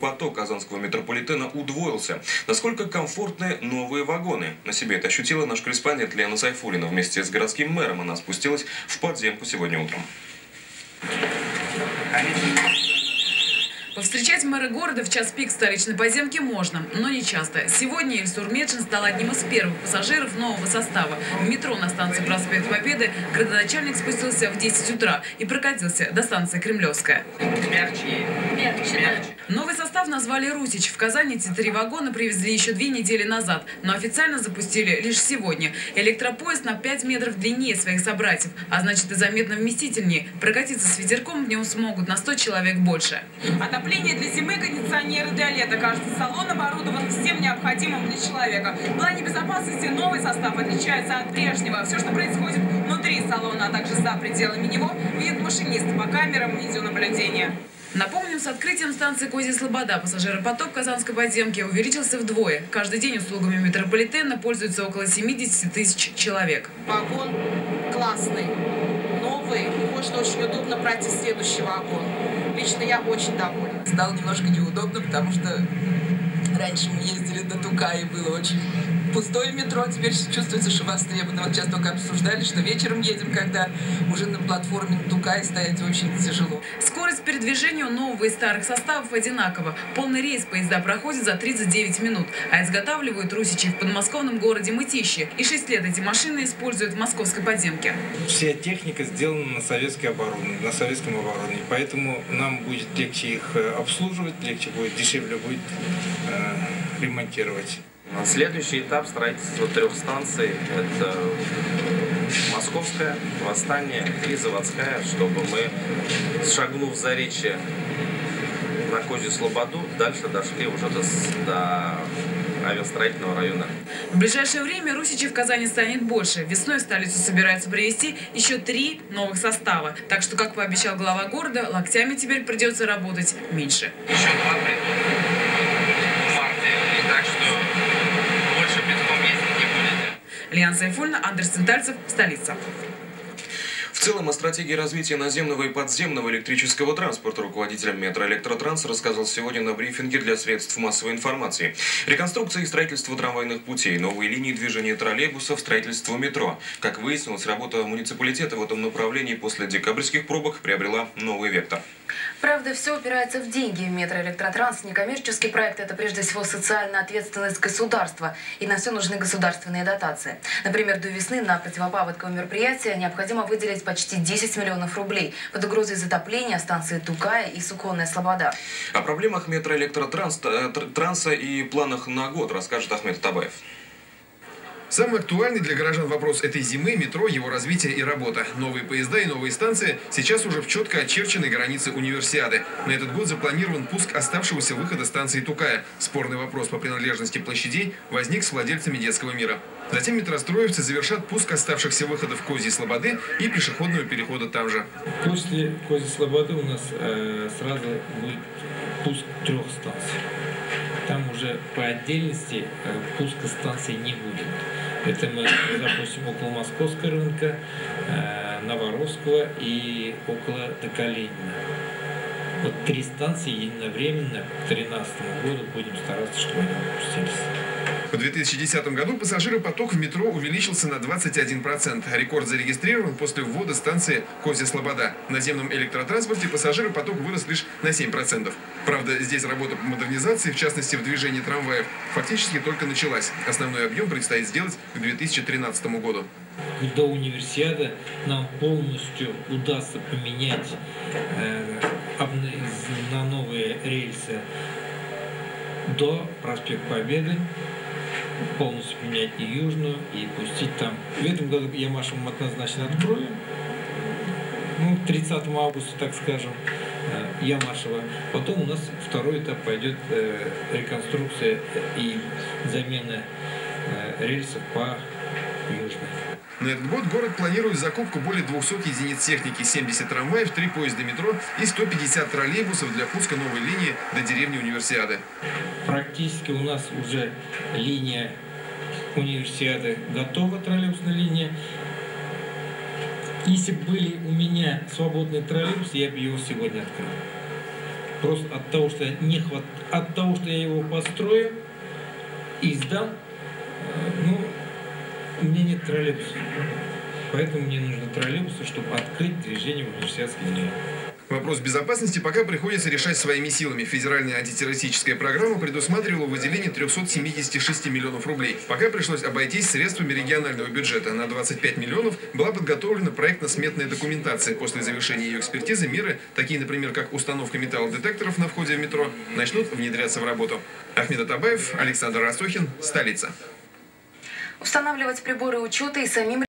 Поток казанского метрополитена удвоился. Насколько комфортны новые вагоны? На себе это ощутила наш корреспондент Лена Сайфуллина. Вместе с городским мэром она спустилась в подземку сегодня утром. Повстречать мэра города в час пик столичной подземки можно, но не часто. Сегодня Ильсур Медшин стал одним из первых пассажиров нового состава. В метро на станции Проспект Победы градоначальник спустился в 10 утра и прокатился до станции Кремлевская. Мягче. Новый состав назвали «Русич». В Казани эти 3 вагона привезли еще 2 недели назад, но официально запустили лишь сегодня. Электропоезд на 5 метров длиннее своих собратьев, а значит и заметно вместительнее. Прокатиться с ветерком в нем смогут на 100 человек больше. Отопление для зимы, кондиционеры для лета. Кажется, салон оборудован всем необходимым для человека. В плане безопасности новый состав отличается от прежнего. Все, что происходит внутри салона, а также за пределами него, видит машинист по камерам видеонаблюдения. Напомним, с открытием станции Козья Слобода пассажиропоток казанской подземки увеличился вдвое. Каждый день услугами метрополитена пользуются около 70 тысяч человек. Вагон классный, новый, и можно очень удобно пройти в следующий вагон. Лично я очень довольна. Стало немножко неудобно, потому что раньше мы ездили до Тукая, и было очень пустое метро, теперь чувствуется, что востребовано. Вот сейчас только обсуждали, что вечером едем, когда уже на платформе на Тукае стоять очень тяжело. Скорость передвижения у нового и старых составов одинакова. Полный рейс поезда проходит за 39 минут, а изготавливают русичи в подмосковном городе Мытищи. И 6 лет эти машины используют в московской подземке. Вся техника сделана на советском оборудовании, поэтому нам будет легче их обслуживать, легче будет, дешевле будет ремонтировать. Следующий этап строительства 3 станций – это Московская, Восстание и Заводская, чтобы мы, шагнув за речи на Козью Слободу, дальше дошли уже до авиастроительного района. В ближайшее время русичей в Казани станет больше. Весной в столицу собираются привезти еще 3 новых состава. Так что, как пообещал глава города, локтями теперь придется работать меньше. Еще 2 в марте, так что больше пешком ездить не будете. Лена Сайфуллина, Андрей Центальцев, столица. В целом о стратегии развития наземного и подземного электрического транспорта руководитель Метроэлектротранс рассказал сегодня на брифинге для средств массовой информации. Реконструкция и строительство трамвайных путей, новые линии движения троллейбусов, строительство метро. Как выяснилось, работа муниципалитета в этом направлении после декабрьских пробок приобрела новый вектор. Правда, все упирается в деньги. Метроэлектротранс – некоммерческий проект, это прежде всего социальная ответственность государства. И на все нужны государственные дотации. Например, до весны на противопаводковое мероприятие необходимо выделить почти 10 миллионов рублей под угрозой затопления станции Тукая и Суконная Слобода. О проблемах метроэлектротранса и планах на год расскажет Ахмед Табаев. Самый актуальный для горожан вопрос этой зимы – метро, его развитие и работа. Новые поезда и новые станции сейчас уже в четко очерченной границе универсиады. На этот год запланирован пуск оставшегося выхода станции Тукая. Спорный вопрос по принадлежности площадей возник с владельцами детского мира. Затем метростроевцы завершат пуск оставшихся выходов Козьей Слободы и пешеходного перехода там же. После Козьей Слободы у нас сразу будет пуск 3 станций. Там уже по отдельности пуска станций не будет. Это мы запустим около Московского рынка, Новоросского и около Доколенина. Вот 3 станции единовременно к 2013 году будем стараться, чтобы они запустились. В 2010 году пассажиропоток в метро увеличился на 21%. Рекорд зарегистрирован после ввода станции Козья Слобода. В наземном электротранспорте пассажиропоток вырос лишь на 7%. Правда, здесь работа по модернизации, в частности в движении трамваев, фактически только началась. Основной объем предстоит сделать к 2013 году. До универсиады нам полностью удастся поменять на новые рельсы до проспекта Победы, полностью поменять и южную, и пустить там. В этом году Ямашева мы однозначно откроем. 30 августа, так скажем, Ямашева. Потом у нас второй этап пойдет реконструкция и замена рельсов по южной. На этот год город планирует закупку более 200 единиц техники, 70 трамваев, 3 поезда метро и 150 троллейбусов для пуска новой линии до деревни Универсиады. Практически у нас уже линия Универсиады готова, троллейбусная линия. Если бы были у меня свободные троллейбусы, я бы его сегодня открыл. Просто от того, что я его построю и сдам, у меня нет троллейбуса. Поэтому мне нужны троллейбусы, чтобы открыть движение в университетский район. Вопрос безопасности пока приходится решать своими силами. Федеральная антитеррористическая программа предусматривала выделение 376 миллионов рублей. Пока пришлось обойтись средствами регионального бюджета. На 25 миллионов была подготовлена проектно-сметная документация. После завершения ее экспертизы меры, такие, например, как установка металлодетекторов на входе в метро, начнут внедряться в работу. Ахмед Атабаев, Александр Растохин, столица. Устанавливать приборы учета и самим